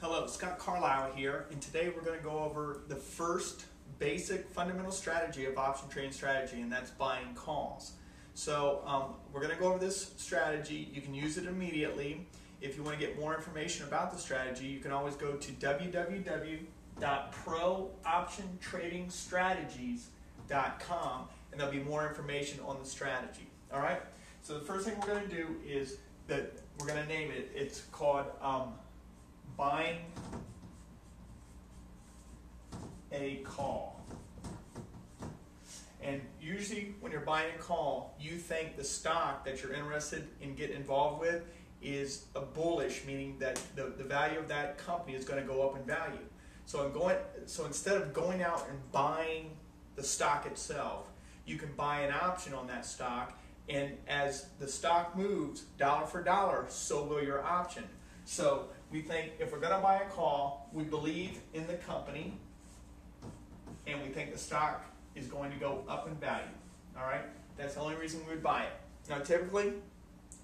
Hello, Scott Carlisle here, and today we're going to go over the first basic fundamental strategy of option trading strategy, and that's buying calls. So we're going to go over this strategy. You can use it immediately. If you want to get more information about the strategy, you can always go to www.prooptiontradingstrategies.com, and there'll be more information on the strategy. All right. So the first thing we're going to do is that we're going to name it. It's called buying a call. And usually when you're buying a call, you think the stock that you're interested in getting involved with is a bullish, meaning that the value of that company is going to go up in value. So instead of going out and buying the stock itself, you can buy an option on that stock, and as the stock moves dollar for dollar, so will your option. So we think if we're going to buy a call, we believe in the company, and we think the stock is going to go up in value. All right? That's the only reason we would buy it. Now, typically,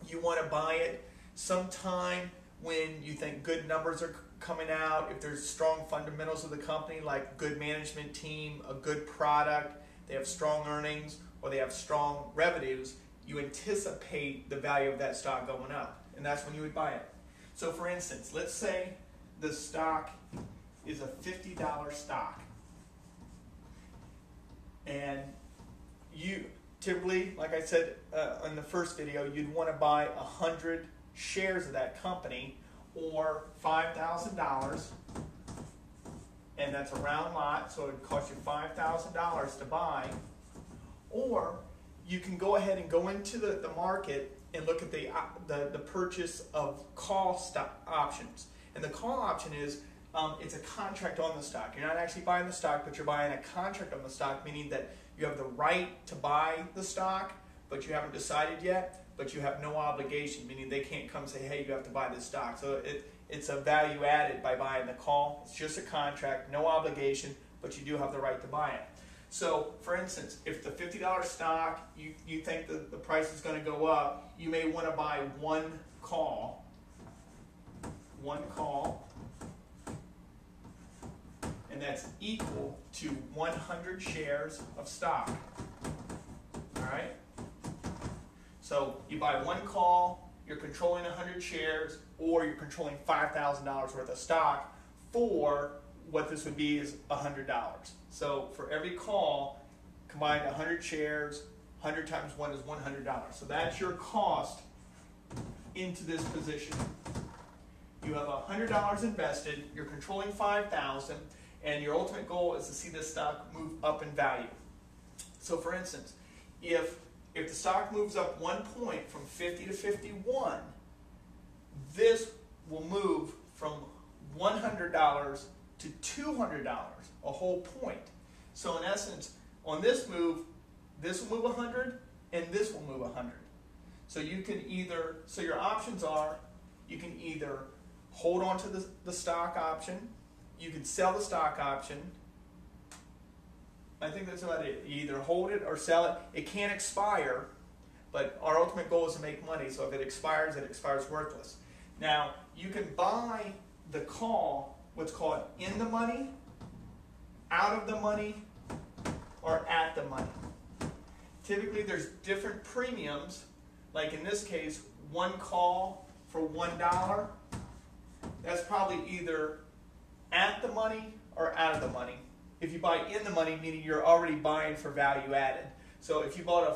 you want to buy it sometime when you think good numbers are coming out, if there's strong fundamentals of the company, like good management team, a good product, they have strong earnings, or they have strong revenues, you anticipate the value of that stock going up, and that's when you would buy it. So for instance, let's say the stock is a $50 stock. And you typically, like I said in the first video, you'd want to buy 100 shares of that company, or $5,000. And that's a round lot, so it would cost you $5,000 to buy. Or you can go ahead and go into the market and look at the purchase of call stock options. And the call option is it's a contract on the stock. You're not actually buying the stock, but you're buying a contract on the stock, meaning that you have the right to buy the stock, but you haven't decided yet, but you have no obligation, meaning they can't come say, hey, you have to buy this stock. So it's a value added by buying the call. It's just a contract, no obligation, but you do have the right to buy it. So, for instance, if the $50 stock, you think that the price is going to go up, you may want to buy one call, and that's equal to 100 shares of stock. All right? So you buy one call, you're controlling 100 shares, or you're controlling $5,000 worth of stock for what this would be is $100. So for every call, combined 100 shares, 100 times 1 is $100. So that's your cost into this position. You have $100 invested, you're controlling $5,000, and your ultimate goal is to see this stock move up in value. So for instance, if the stock moves up 1 point from 50 to 51, this will move from $100 to $200, a whole point. So in essence, on this move, this will move 100 and this will move 100. So you can either, so your options are, you can either hold on to the stock option, you can sell the stock option. I think that's about it. You either hold it or sell it. It can't expire, but our ultimate goal is to make money, so if it expires worthless. Now, you can buy the call, what's called in the money, out of the money, or at the money. Typically, there's different premiums. Like in this case, one call for $1, that's probably either at the money or out of the money. If you buy in the money, meaning you're already buying for value added. So if you bought a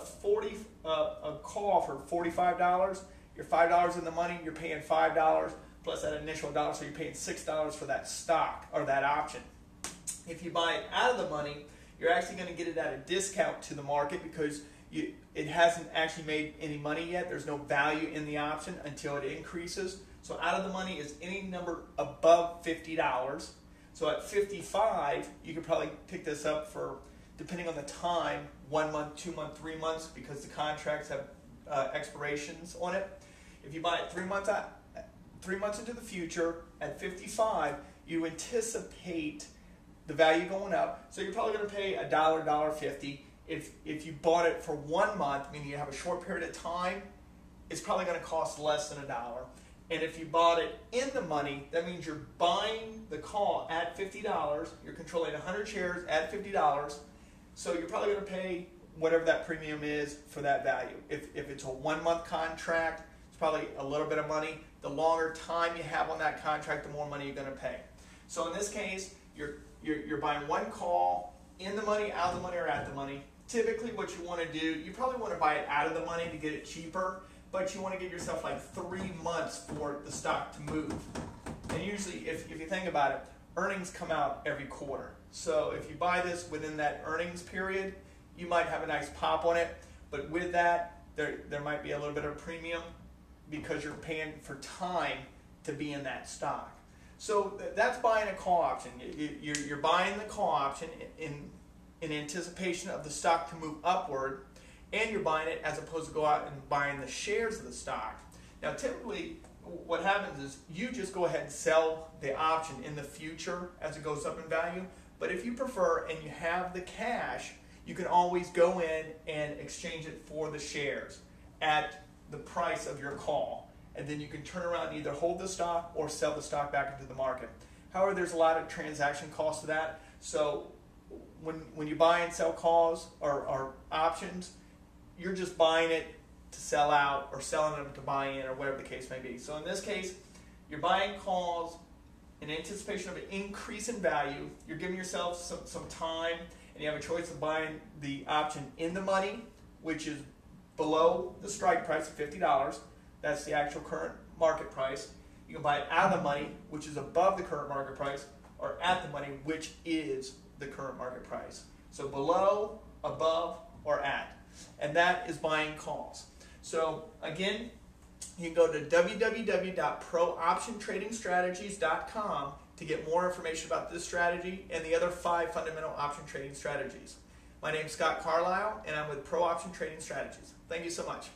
call for $45, you're $5 in the money, you're paying $5 plus that initial $1, so you're paying $6 for that stock or that option. If you buy it out of the money, you're actually going to get it at a discount to the market because it hasn't actually made any money yet. There's no value in the option until it increases. So out of the money is any number above $50. So at 55, you could probably pick this up for, depending on the time, 1 month, 2 months, 3 months, because the contracts have expirations on it. If you buy it 3 months into the future, at 55, you anticipate the value going up. So you're probably going to pay $1, $1.50. If you bought it for 1 month, meaning you have a short period of time, it's probably going to cost less than $1. And if you bought it in the money, that means you're buying the call at $50. You're controlling 100 shares at $50. So you're probably going to pay whatever that premium is for that value. If it's a 1 month contract, it's probably a little bit of money. The longer time you have on that contract, the more money you're going to pay. So in this case, you're buying one call in the money, out of the money, or at the money. Typically what you want to do, you probably want to buy it out of the money to get it cheaper, but you want to give yourself like 3 months for the stock to move. And usually, if you think about it, earnings come out every quarter. So if you buy this within that earnings period, you might have a nice pop on it, but with that, there might be a little bit of premium because you're paying for time to be in that stock. So that's buying a call option. You're buying the call option in anticipation of the stock to move upward, and you're buying it as opposed to go out and buying the shares of the stock. Now typically what happens is you just go ahead and sell the option in the future as it goes up in value, but if you prefer and you have the cash, you can always go in and exchange it for the shares at the price of your call. And then you can turn around and either hold the stock or sell the stock back into the market. However, there's a lot of transaction costs to that. So when you buy and sell calls or options, you're just buying it to sell out or selling them to buy in or whatever the case may be. So in this case, you're buying calls in anticipation of an increase in value. You're giving yourself some time, and you have a choice of buying the option in the money, which is below the strike price of $50. That's the actual current market price. You can buy it out of the money, which is above the current market price, or at the money, which is the current market price. So below, above, or at. And that is buying calls. So again, you can go to www.prooptiontradingstrategies.com to get more information about this strategy and the other 5 fundamental option trading strategies. My name is Scott Carlisle, and I'm with Pro Option Trading Strategies. Thank you so much.